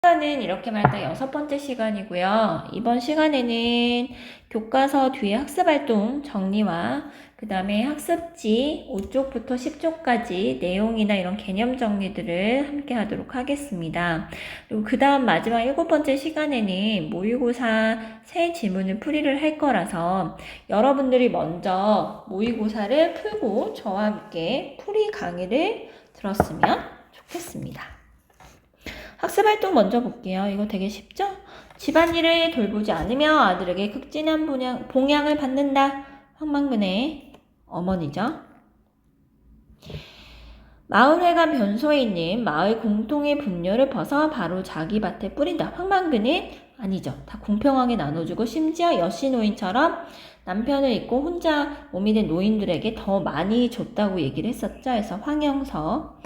시간은 이렇게 말할 6번째 시간이고요. 이번 시간에는 교과서 뒤에 학습활동 정리와 그 다음에 학습지 5쪽부터 10쪽까지 내용이나 이런 개념 정리들을 함께 하도록 하겠습니다. 그리고 그 다음 마지막 7번째 시간에는 모의고사 새 지문을 풀이를 할 거라서 여러분들이 먼저 모의고사를 풀고 저와 함께 풀이 강의를 들었으면 좋겠습니다. 학습활동 먼저 볼게요. 이거 되게 쉽죠? 집안일을 돌보지 않으며 아들에게 극진한 봉양을 받는다. 황만근의 어머니죠. 마을회관 변소에 있는 마을 공통의 분뇨를 벗어 바로 자기 밭에 뿌린다. 황만근은 아니죠. 다 공평하게 나눠주고 심지어 여신노인처럼 남편을 잊고 혼자 몸이 된 노인들에게 더 많이 줬다고 얘기를 했었죠. 그래서 황영서.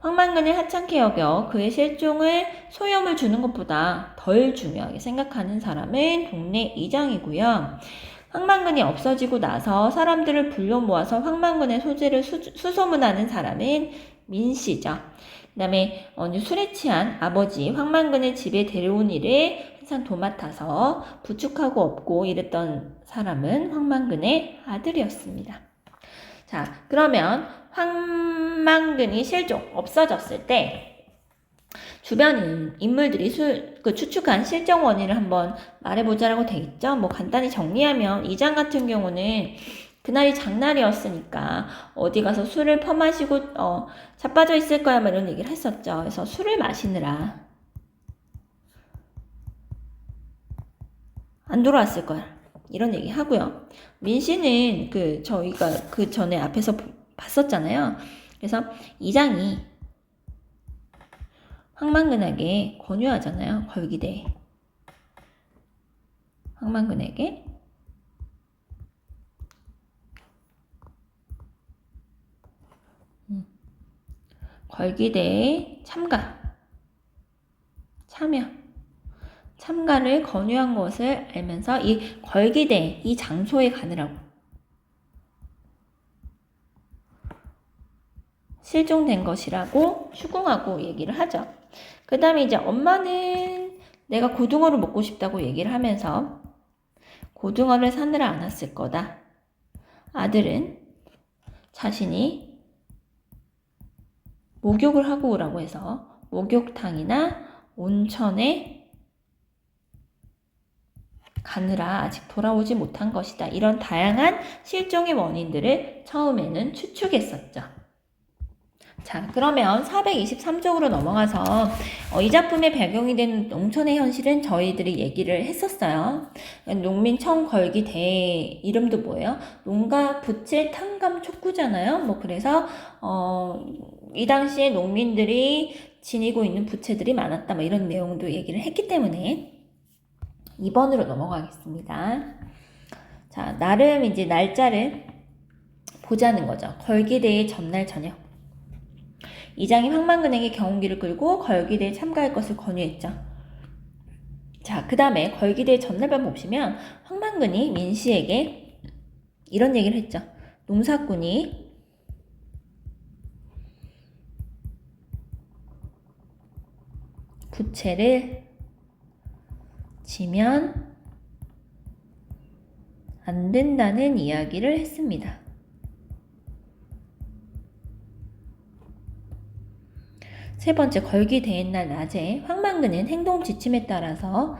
황만근을 하찮게 여겨 그의 실종을 소염을 주는 것보다 덜 중요하게 생각하는 사람은 동네 이장이고요. 황만근이 없어지고 나서 사람들을 불러 모아서 황만근의 소재를 수소문하는 사람은 민씨죠. 그 다음에 술에 취한 아버지 황만근을 집에 데려온 일을 항상 도맡아서 부축하고 업고 이랬던 사람은 황만근의 아들이었습니다. 자, 그러면 황만근이 실종, 없어졌을 때 주변 인물들이 추측한 실종 원인을 한번 말해보자라고 돼 있죠. 뭐 간단히 정리하면 이장 같은 경우는 그날이 장날이었으니까 어디 가서 술을 퍼마시고 자빠져 있을 거야 뭐 이런 얘기를 했었죠. 그래서 술을 마시느라 안 돌아왔을 거야. 이런 얘기 하고요. 민씨는 저희가 그 전에 앞에서 봤었잖아요. 그래서 이장이 황만근에게 권유하잖아요. 걸기대. 황만근에게 걸기대에 참가를 권유한 것을 알면서 이 걸기대, 이 장소에 가느라고 실종된 것이라고 추궁하고 얘기를 하죠. 그 다음에 이제 엄마는 내가 고등어를 먹고 싶다고 얘기를 하면서 고등어를 사느라 안 왔을 거다. 아들은 자신이 목욕을 하고 오라고 해서 목욕탕이나 온천에 가느라 아직 돌아오지 못한 것이다. 이런 다양한 실종의 원인들을 처음에는 추측했었죠. 자, 그러면 423쪽으로 넘어가서 이 작품의 배경이 된 농촌의 현실은 저희들이 얘기를 했었어요. 농민 청걸기 대 이름도 뭐예요? 농가 부칠 탕감 촉구잖아요. 뭐 그래서 이 당시에 농민들이 지니고 있는 부채들이 많았다. 뭐 이런 내용도 얘기를 했기 때문에 2번으로 넘어가겠습니다. 자, 나름 이제 날짜를 보자는 거죠. 걸기대의 전날 저녁. 이장이 황만근에게 경운기를 끌고 걸기대에 참가할 것을 권유했죠. 자, 그 다음에 걸기대 전날 밤 보시면 황만근이 민씨에게 이런 얘기를 했죠. 농사꾼이 부채를 지면 안 된다는 이야기를 했습니다. 세 번째, 걸기대의 날 낮에 황만근은 행동 지침에 따라서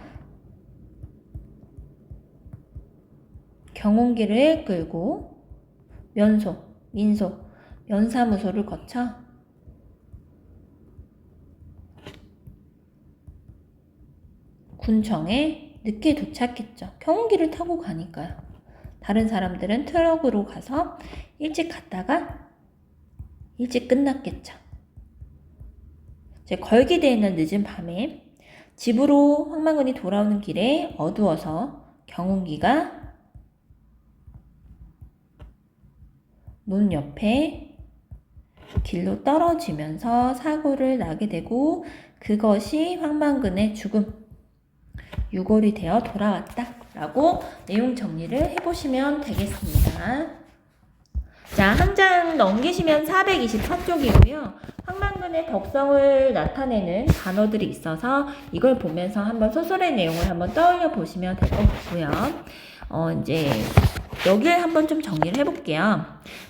경운기를 끌고 면사무소를 거쳐 군청에 늦게 도착했죠. 경운기를 타고 가니까요. 다른 사람들은 트럭으로 가서 일찍 갔다가 일찍 끝났겠죠. 걸기대의 날 늦은 밤에 집으로 황만근이 돌아오는 길에 어두워서 경운기가 논 옆에 길로 떨어지면서 사고를 나게 되고 그것이 황만근의 죽음, 유골이 되어 돌아왔다 라고 내용 정리를 해보시면 되겠습니다. 자, 한 장 넘기시면 424쪽이고요. 황만근의 덕성을 나타내는 단어들이 있어서 이걸 보면서 한번 소설의 내용을 한번 떠올려 보시면 될 것 같고요. 이제 여기를 한번 좀 정리를 해볼게요.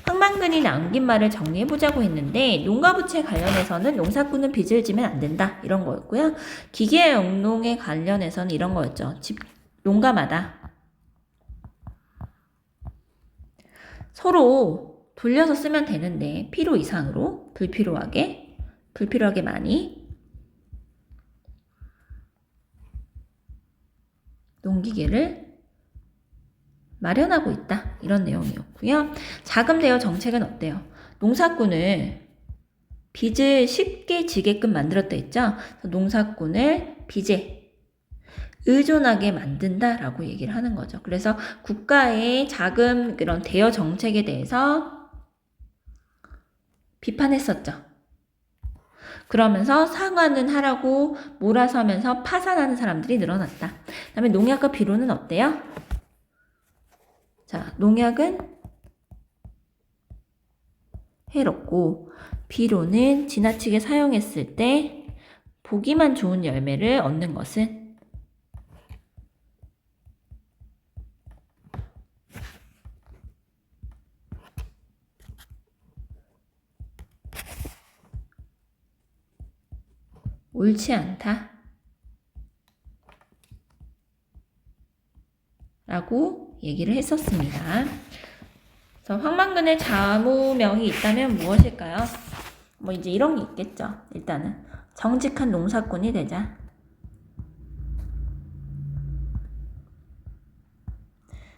황만근이 남긴 말을 정리해보자고 했는데 농가부채 관련해서는 농사꾼은 빚을 지면 안 된다 이런 거였고요. 기계영농에 관련해서는 이런 거였죠. 농가마다 서로 돌려서 쓰면 되는데 필요 이상으로 불필요하게 많이 농기계를 마련하고 있다. 이런 내용이었고요. 자금 대여 정책은 어때요? 농사꾼을 빚을 쉽게 지게끔 만들었다 했죠. 농사꾼을 빚에 의존하게 만든다라고 얘기를 하는 거죠. 그래서 국가의 자금 그런 대여 정책에 대해서 비판했었죠. 그러면서 상환은 하라고 몰아서면서 파산하는 사람들이 늘어났다. 그 다음에 농약과 비료는 어때요? 자, 농약은 해롭고 비료는 지나치게 사용했을 때 보기만 좋은 열매를 얻는 것은 옳지 않다 라고 얘기를 했었습니다. 그래서 황만근의 좌무명이 있다면 무엇일까요? 뭐 이제 이런 게 있겠죠. 일단은 정직한 농사꾼이 되자.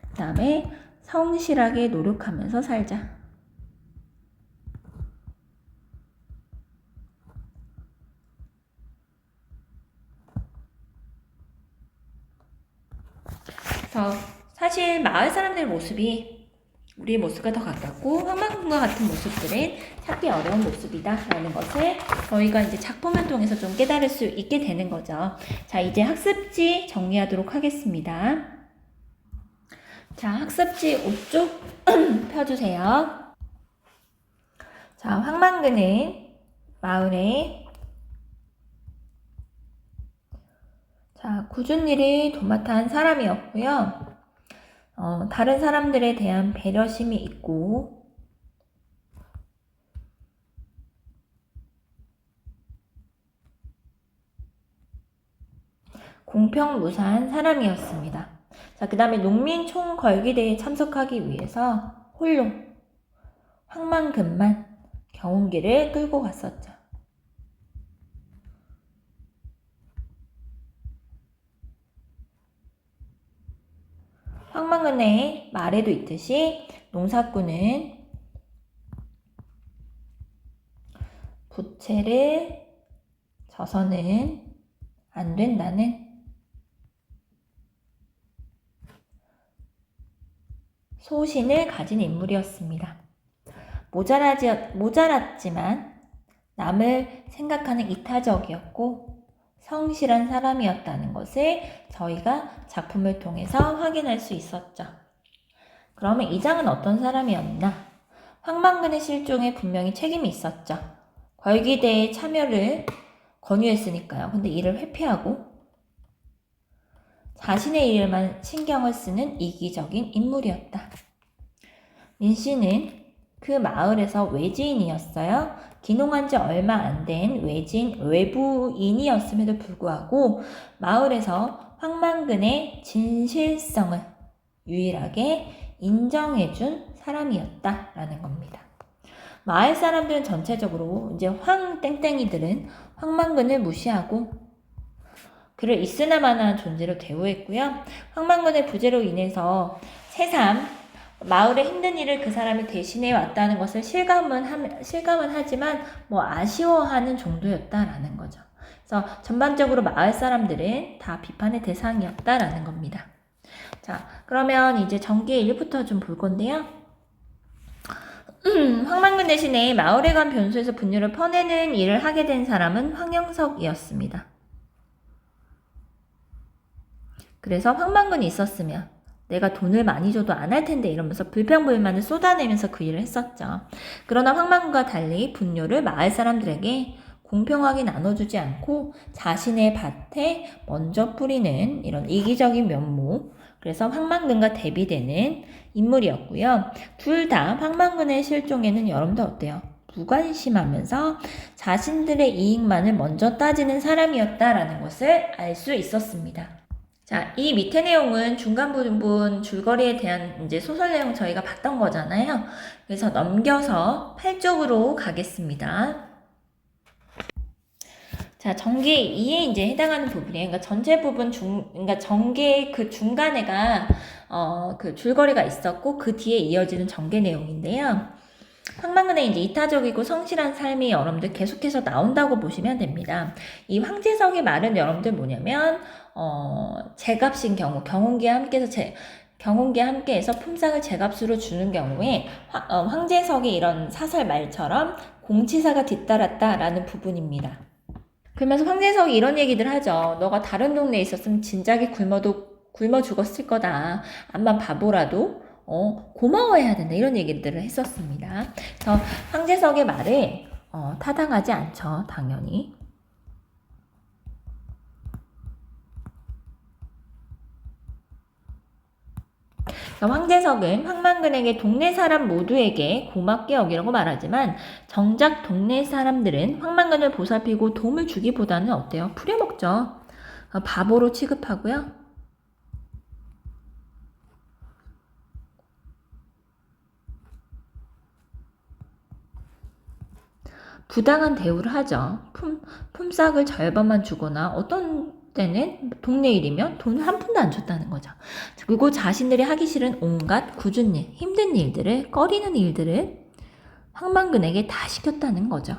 그 다음에 성실하게 노력하면서 살자. 그래서 사실 마을 사람들의 모습이 우리의 모습과 더 가깝고 황만근과 같은 모습들은 찾기 어려운 모습이다 라는 것을 저희가 이제 작품을 통해서 좀 깨달을 수 있게 되는 거죠. 자, 이제 학습지 정리하도록 하겠습니다. 자, 학습지 5쪽 펴주세요. 자, 황만근은 마을에 굳은 일을 도맡아 한 사람이었고요. 다른 사람들에 대한 배려심이 있고 공평무사한 사람이었습니다. 자, 그 다음에 농민 총궐기대에 참석하기 위해서 홀로 황만근만 경운기를 끌고 갔었죠. 황만근의 말에도 있듯이 농사꾼은 부채를 져서는 안 된다는 소신을 가진 인물이었습니다. 모자랐지만 남을 생각하는 이타적이었고 성실한 사람이었다는 것을 저희가 작품을 통해서 확인할 수 있었죠. 그러면 이장은 어떤 사람이었나? 황만근의 실종에 분명히 책임이 있었죠. 걸기대에 참여를 권유했으니까요. 근데 이를 회피하고 자신의 일만 신경을 쓰는 이기적인 인물이었다. 민씨는 그 마을에서 외지인이었어요. 귀농한 지 얼마 안 된 외부인이었음에도 불구하고 마을에서 황만근의 진실성을 유일하게 인정해준 사람이었다라는 겁니다. 마을 사람들은 전체적으로 이제 황땡땡이들은 황만근을 무시하고 그를 있으나마나한 존재로 대우했고요. 황만근의 부재로 인해서 새삼 마을의 힘든 일을 그 사람이 대신해 왔다는 것을 실감은 하지만 아쉬워하는 정도였다라는 거죠. 그래서 전반적으로 마을 사람들은 다 비판의 대상이었다라는 겁니다. 자, 그러면 이제 전기의 1부터 좀 볼 건데요. 황만근 대신에 마을에 관 변소에서 분유를 퍼내는 일을 하게 된 사람은 황영석이었습니다. 그래서 황만근이 있었으면 내가 돈을 많이 줘도 안 할 텐데 이러면서 불평불만을 쏟아내면서 그 일을 했었죠. 그러나 황만군과 달리 분뇨를 마을 사람들에게 공평하게 나눠주지 않고 자신의 밭에 먼저 뿌리는 이런 이기적인 면모, 그래서 황만군과 대비되는 인물이었고요. 둘 다 황만군의 실종에는 여러분들 어때요? 무관심하면서 자신들의 이익만을 먼저 따지는 사람이었다라는 것을 알 수 있었습니다. 자, 이 밑에 내용은 중간 부분 줄거리에 대한 이제 소설 내용 저희가 봤던 거잖아요. 그래서 넘겨서 8쪽으로 가겠습니다. 자, 전개 2에 이제 해당하는 부분이에요. 그러니까 전체 부분 그러니까 전개 그 중간에가 그 줄거리가 있었고 그 뒤에 이어지는 전개 내용인데요. 황만군의 이제 이타적이고 성실한 삶이 여러분들 계속해서 나온다고 보시면 됩니다. 이 황제석의 말은 여러분들 뭐냐면 제값인 경우 경운기와 함께해서 품삯을 제값으로 주는 경우에 황제석의 이런 사설 말처럼 공치사가 뒤따랐다라는 부분입니다. 그러면서 황제석이 이런 얘기들 하죠. 너가 다른 동네에 있었으면 진작에 굶어 죽었을 거다. 암만 바보라도 고마워해야 된다. 이런 얘기들을 했었습니다. 그래서 황제석의 말에 타당하지 않죠. 당연히. 황제석은 황만군에게 동네 사람 모두에게 고맙게 여기라고 말하지만 정작 동네 사람들은 황만군을 보살피고 도움을 주기보다는 어때요? 부려먹죠. 바보로 취급하고요. 부당한 대우를 하죠. 품삯을 절반만 주거나 어떤 때는 동네 일이면 돈을 한 푼도 안 줬다는 거죠. 그리고 자신들이 하기 싫은 온갖 굳은 일, 힘든 일들을, 꺼리는 일들을 황만군에게 다 시켰다는 거죠.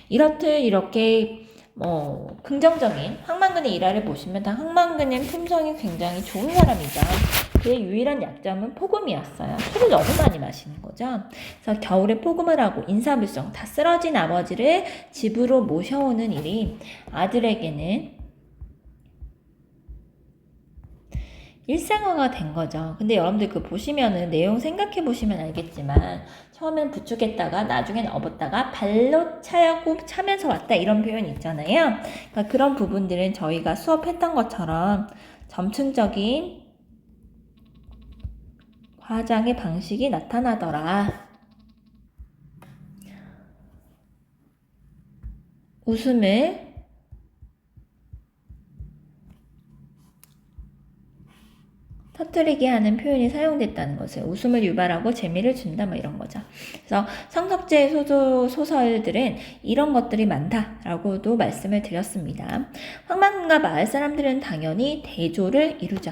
이렇듯 이렇게 긍정적인 황만군의 일화를 보시면 다 황만군은 품성이 굉장히 좋은 사람이죠. 그의 유일한 약점은 폭음이었어요. 술을 너무 많이 마시는 거죠. 그래서 겨울에 폭음을 하고 인사불성 다 쓰러진 아버지를 집으로 모셔오는 일이 아들에게는 일상화가 된 거죠. 근데 여러분들 그 보시면은 내용 생각해 보시면 알겠지만 처음엔 부축했다가 나중엔 업었다가 발로 차고 차면서 왔다 이런 표현 있잖아요. 그러니까 그런 부분들은 저희가 수업했던 것처럼 점층적인 과장의 방식이 나타나더라. 웃음을 터뜨리게 하는 표현이 사용됐다는 것을 웃음을 유발하고 재미를 준다 뭐 이런 거죠. 그래서 성석재 소설들은 이런 것들이 많다라고도 말씀을 드렸습니다. 황만군과 마을 사람들은 당연히 대조를 이루죠.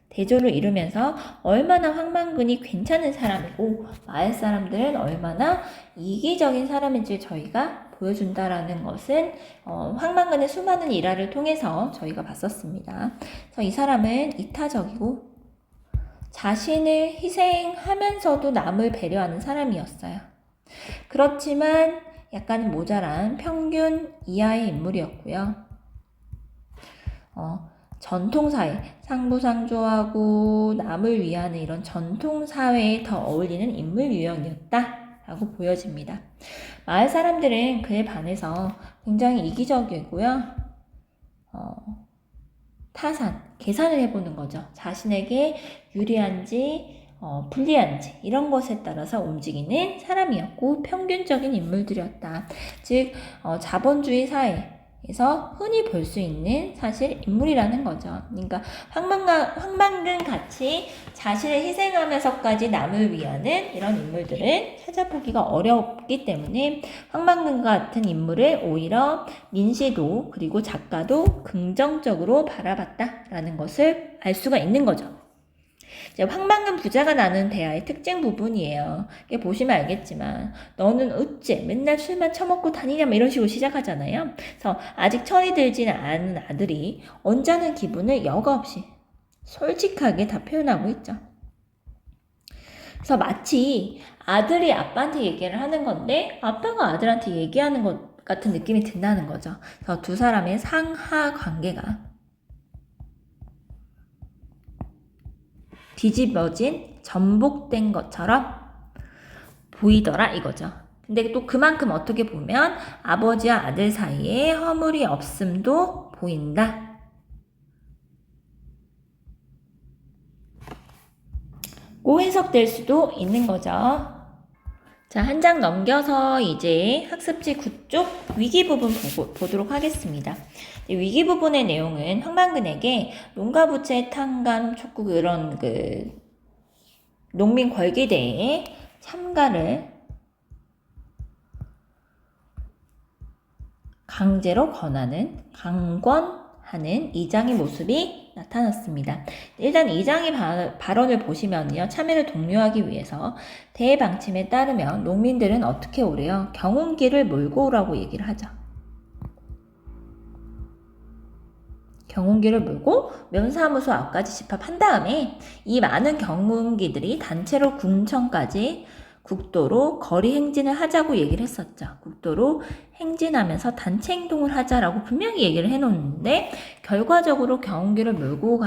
대조를 이루면서 얼마나 황만군이 괜찮은 사람이고 마을 사람들은 얼마나 이기적인 사람인지 저희가 보여준다라는 것은 황만군의 수많은 일화를 통해서 저희가 봤었습니다. 그래서 이 사람은 이타적이고 자신을 희생하면서도 남을 배려하는 사람이었어요. 그렇지만 약간 모자란 평균 이하의 인물이었고요. 전통사회, 상부상조하고 남을 위하는 이런 전통사회에 더 어울리는 인물 유형이었다라고 보여집니다. 마을 사람들은 그에 반해서 굉장히 이기적이고요. 타산, 계산을 해보는 거죠. 자신에게 유리한지 불리한지 이런 것에 따라서 움직이는 사람이었고 평균적인 인물들이었다. 즉 자본주의 사회에서 흔히 볼 수 있는 사실 인물이라는 거죠. 그러니까 황만군 같이 자신을 희생하면서까지 남을 위하는 이런 인물들은 찾아보기가 어렵기 때문에 황만군 같은 인물을 오히려 민시도 그리고 작가도 긍정적으로 바라봤다라는 것을 알 수가 있는 거죠. 황만군 부자가 나눈 대화의 특징 부분이에요. 이게 보시면 알겠지만 너는 어째 맨날 술만 처먹고 다니냐 이런 식으로 시작하잖아요. 그래서 아직 철이 들지는 않은 아들이 언짢은 기분을 여과 없이 솔직하게 다 표현하고 있죠. 그래서 마치 아들이 아빠한테 얘기를 하는 건데 아빠가 아들한테 얘기하는 것 같은 느낌이 든다는 거죠. 그래서 두 사람의 상하 관계가 뒤집어진, 전복된 것처럼 보이더라 이거죠. 근데 또 그만큼 어떻게 보면 아버지와 아들 사이에 허물이 없음도 보인다. 고 해석될 수도 있는 거죠. 자, 한 장 넘겨서 이제 학습지 9쪽 위기 부분 보도록 하겠습니다. 위기 부분의 내용은 황만근에게 농가 부채 탕감 촉구 그런 농민 걸기대회에 참가를 강제로 강권하는 이장의 모습이 나타났습니다. 일단 이장의 발언을 보시면요. 참여를 독려하기 위해서 대방침에 따르면 농민들은 어떻게 오래요? 경운기를 몰고 오라고 얘기를 하죠. 경운기를 몰고 면사무소 앞까지 집합한 다음에 이 많은 경운기들이 단체로 군청까지 국도로 거리 행진을 하자고 얘기를 했었죠. 국도로 행진하면서 단체 행동을 하자라고 분명히 얘기를 해놓는데 결과적으로 경운기를 몰고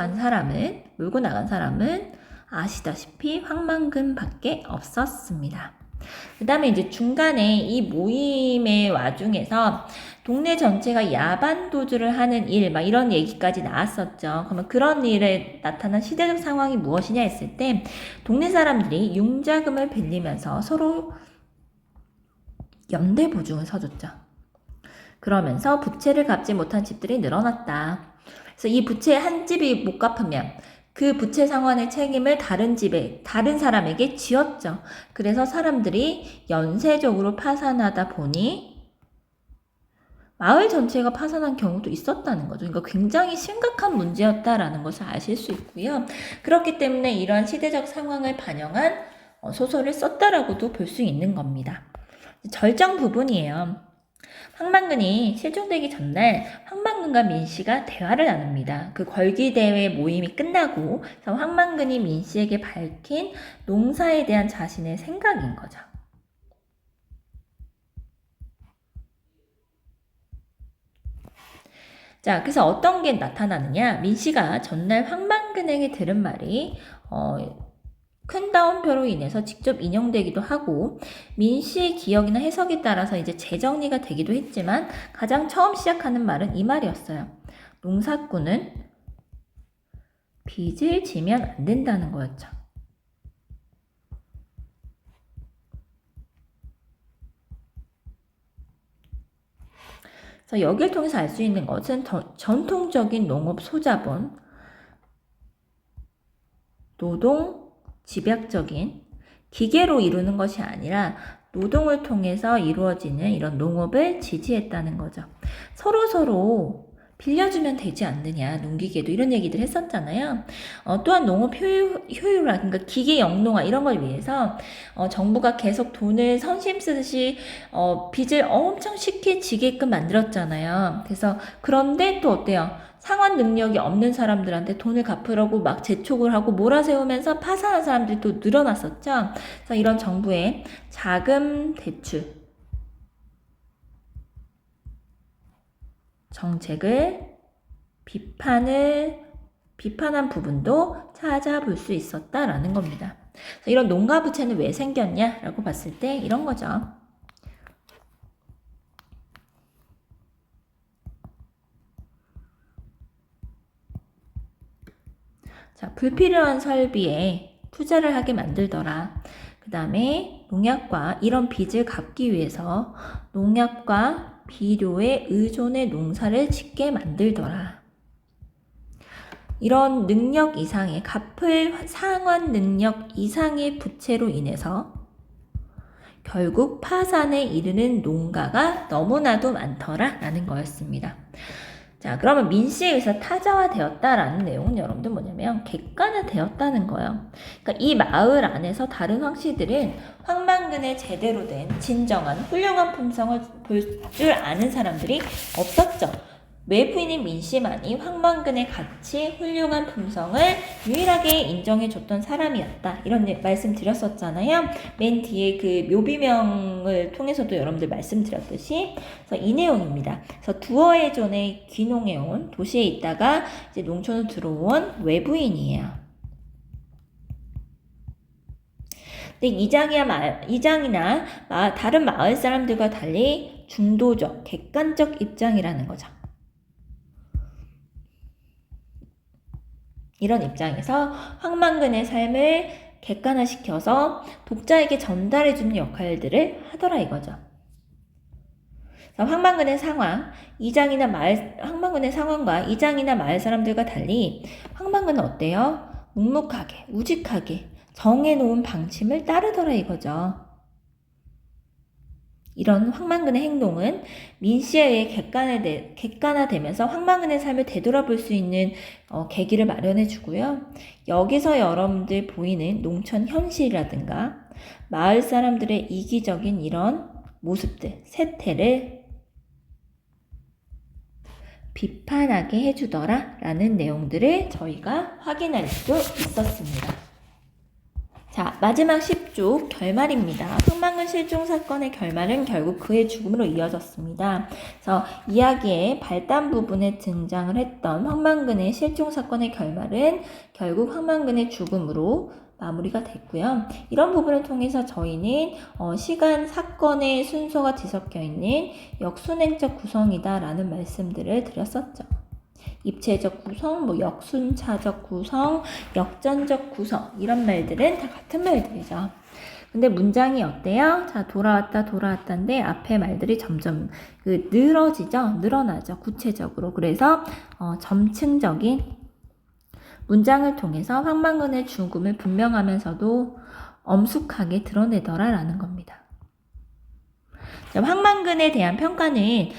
나간 사람은 아시다시피 황만근밖에 없었습니다. 그 다음에 이제 중간에 이 모임의 와중에서 동네 전체가 야반 도주를 하는 일, 막 이런 얘기까지 나왔었죠. 그러면 그런 일에 나타난 시대적 상황이 무엇이냐 했을 때, 동네 사람들이 융자금을 빌리면서 서로 연대 보증을 서줬죠. 그러면서 부채를 갚지 못한 집들이 늘어났다. 그래서 이 부채 한 집이 못 갚으면 그 부채 상환의 책임을 다른 사람에게 지었죠. 그래서 사람들이 연쇄적으로 파산하다 보니 마을 전체가 파산한 경우도 있었다는 거죠. 그러니까 굉장히 심각한 문제였다라는 것을 아실 수 있고요. 그렇기 때문에 이러한 시대적 상황을 반영한 소설을 썼다라고도 볼 수 있는 겁니다. 절정 부분이에요. 황만근이 실종되기 전날 황만근과 민씨가 대화를 나눕니다. 그 걸기대회 모임이 끝나고 황만근이 민씨에게 밝힌 농사에 대한 자신의 생각인 거죠. 자, 그래서 어떤 게 나타나느냐? 민씨가 전날 황만근에게 들은 말이 큰 따옴표로 인해서 직접 인용되기도 하고 민씨의 기억이나 해석에 따라서 이제 재정리가 되기도 했지만 가장 처음 시작하는 말은 이 말이었어요. 농사꾼은 빚을 지면 안 된다는 거였죠. 그래서 여기를 통해서 알 수 있는 것은 전통적인 농업 소자본, 노동, 집약적인 기계로 이루는 것이 아니라 노동을 통해서 이루어지는 이런 농업을 지지했다는 거죠. 서로 빌려주면 되지 않느냐, 농기계도 이런 얘기들 했었잖아요. 또한 농업 효율화, 그러니까 기계 영농화 이런 걸 위해서 정부가 계속 돈을 선심 쓰듯이 빚을 엄청 쉽게 지게끔 만들었잖아요. 그래서 그런데 또 어때요? 상환 능력이 없는 사람들한테 돈을 갚으라고 막 재촉을 하고 몰아세우면서 파산한 사람들이 또 늘어났었죠. 그래서 이런 정부의 자금 대출 정책을 비판한 부분도 찾아볼 수 있었다라는 겁니다. 그래서 이런 농가 부채는 왜 생겼냐라고 봤을 때 이런 거죠. 자, 불필요한 설비에 투자를 하게 만들더라. 그 다음에 농약과 이런 빚을 갚기 위해서 농약과 비료에 의존해 농사를 짓게 만들더라. 이런 능력 이상의 갚을 상환 능력 이상의 부채로 인해서 결국 파산에 이르는 농가가 너무나도 많더라라는 거였습니다. 자, 그러면 민씨에 의해서 타자화되었다라는 내용은 여러분들 뭐냐면 객관화되었다는 거예요. 그러니까 이 마을 안에서 다른 황씨들은 황만근의 제대로 된 진정한 훌륭한 품성을 볼 줄 아는 사람들이 없었죠. 외부인인 민씨만이 황만근의 가치, 훌륭한 품성을 유일하게 인정해줬던 사람이었다. 이런 말씀 드렸었잖아요. 맨 뒤에 그 묘비명을 통해서도 여러분들 말씀드렸듯이 그래서 이 내용입니다. 그래서 두어해존에 귀농해온 도시에 있다가 이제 농촌으로 들어온 외부인이에요. 근데 이장이나 다른 마을 사람들과 달리 중도적, 객관적 입장이라는 거죠. 이런 입장에서 황만근의 삶을 객관화시켜서 독자에게 전달해주는 역할들을 하더라 이거죠. 황만근의 상황, 황만근의 상황과 이장이나 마을 사람들과 달리 황만근은 어때요? 묵묵하게, 우직하게 정해놓은 방침을 따르더라 이거죠. 이런 황만근의 행동은 민씨에 의해 객관화되면서 황만근의 삶을 되돌아볼 수 있는 계기를 마련해 주고요. 여기서 여러분들 보이는 농촌 현실이라든가 마을 사람들의 이기적인 이런 모습들, 세태를 비판하게 해주더라 라는 내용들을 저희가 확인할 수 있었습니다. 자, 마지막 10쪽 결말입니다. 황만근 실종 사건의 결말은 결국 그의 죽음으로 이어졌습니다. 그래서 이야기의 발단 부분에 등장을 했던 황만근의 실종 사건의 결말은 결국 황만근의 죽음으로 마무리가 됐고요. 이런 부분을 통해서 저희는 시간, 사건의 순서가 뒤섞여 있는 역순행적 구성이다라는 말씀들을 드렸었죠. 입체적 구성, 역순차적 구성, 역전적 구성 이런 말들은 다 같은 말들이죠. 근데 문장이 어때요? 자, 돌아왔다인데 앞에 말들이 점점 늘어나죠. 구체적으로. 그래서 점층적인 문장을 통해서 황만근의 죽음을 분명하면서도 엄숙하게 드러내더라라는 겁니다. 황만근에 대한 평가는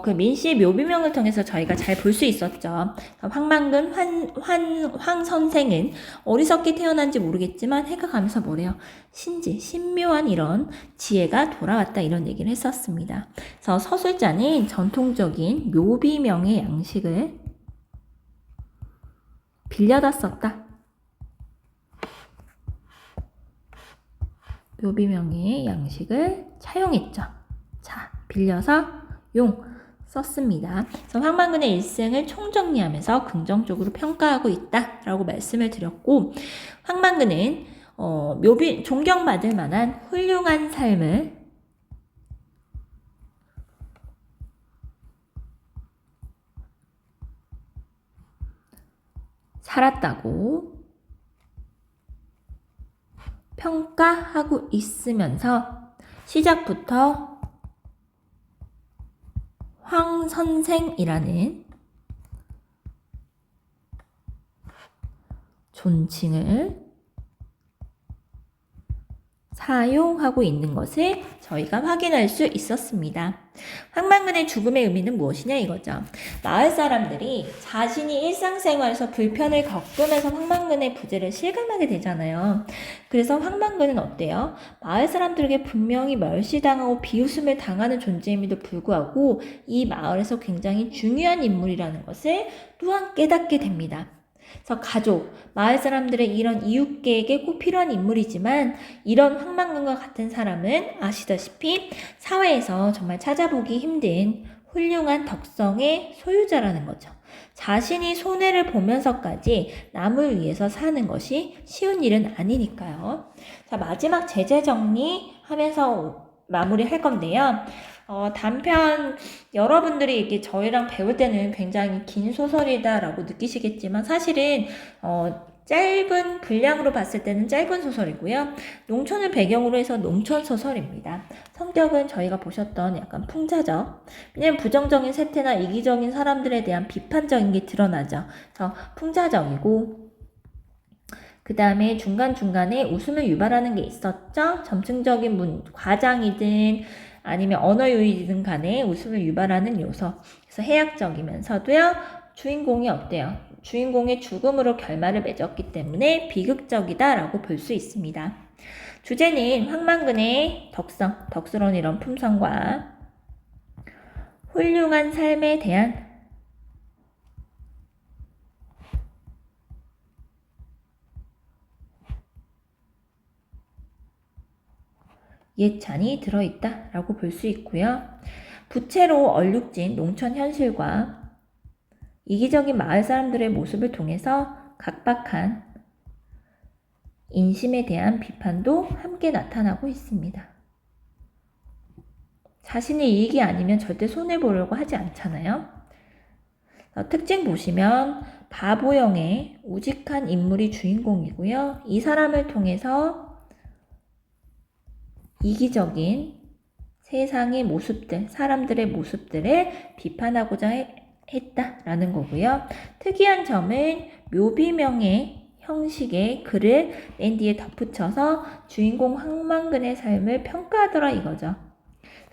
그 민씨의 묘비명을 통해서 저희가 잘 볼 수 있었죠. 황만근 황 선생은 어리석게 태어난지 모르겠지만 해가 가면서 뭐래요? 신묘한 이런 지혜가 돌아왔다 이런 얘기를 했었습니다. 그래서 서술자는 전통적인 묘비명의 양식을 빌려다 썼다. 묘비명의 양식을 차용했죠. 자, 빌려서 썼습니다. 그래서 황만근의 일생을 총정리하면서 긍정적으로 평가하고 있다라고 말씀을 드렸고, 황만근은 존경받을 만한 훌륭한 삶을 살았다고 평가하고 있으면서 시작부터 황 선생이라는 존칭을 사용하고 있는 것을 저희가 확인할 수 있었습니다. 황만근의 죽음의 의미는 무엇이냐 이거죠. 마을 사람들이 자신이 일상생활에서 불편을 겪으면서 황만근의 부재를 실감하게 되잖아요. 그래서 황만근은 어때요? 마을 사람들에게 분명히 멸시당하고 비웃음을 당하는 존재임에도 불구하고 이 마을에서 굉장히 중요한 인물이라는 것을 또한 깨닫게 됩니다. 그래서 가족, 마을 사람들의 이런 이웃계에게 꼭 필요한 인물이지만 이런 황만근과 같은 사람은 아시다시피 사회에서 정말 찾아보기 힘든 훌륭한 덕성의 소유자라는 거죠. 자신이 손해를 보면서까지 남을 위해서 사는 것이 쉬운 일은 아니니까요. 자, 마지막 제재 정리하면서 마무리할 건데요. 단편 여러분들이 이렇게 저희랑 배울 때는 굉장히 긴 소설이다라고 느끼시겠지만 사실은 짧은 분량으로 봤을 때는 짧은 소설이고요. 농촌을 배경으로 해서 농촌 소설입니다. 성격은 저희가 보셨던 약간 풍자적, 왜냐면 부정적인 세태나 이기적인 사람들에 대한 비판적인 게 드러나죠. 그래서 풍자적이고 그 다음에 중간중간에 웃음을 유발하는 게 있었죠. 점층적인 과장이든 아니면 언어 요인이든 간에 웃음을 유발하는 요소. 그래서 해학적이면서도요. 주인공이 어때요? 주인공의 죽음으로 결말을 맺었기 때문에 비극적이다라고 볼 수 있습니다. 주제는 황만근의 덕스러운 이런 품성과 훌륭한 삶에 대한 예찬이 들어있다라고 볼 수 있고요. 부채로 얼룩진 농촌 현실과 이기적인 마을 사람들의 모습을 통해서 각박한 인심에 대한 비판도 함께 나타나고 있습니다. 자신의 이익이 아니면 절대 손해보려고 하지 않잖아요. 특징 보시면 바보형의 우직한 인물이 주인공이고요. 이 사람을 통해서 이기적인 세상의 모습들, 사람들의 모습들을 비판하고자 했다라는 거고요. 특이한 점은 묘비명의 형식의 글을 맨 뒤에 덧붙여서 주인공 황만근의 삶을 평가하더라 이거죠.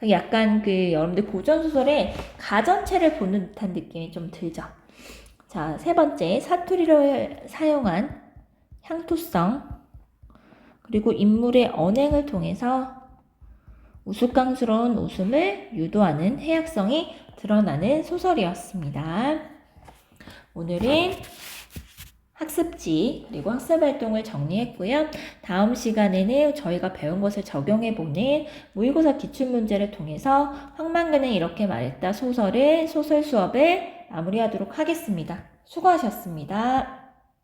약간 여러분들 고전소설의 가전체를 보는 듯한 느낌이 좀 들죠. 자, 세 번째, 사투리를 사용한 향토성, 그리고 인물의 언행을 통해서 우스꽝스러운 웃음을 유도하는 해학성이 드러나는 소설이었습니다. 오늘은 학습지 그리고 학습활동을 정리했고요. 다음 시간에는 저희가 배운 것을 적용해보는 모의고사 기출문제를 통해서 황만근은 이렇게 말했다 소설 수업을 마무리하도록 하겠습니다. 수고하셨습니다.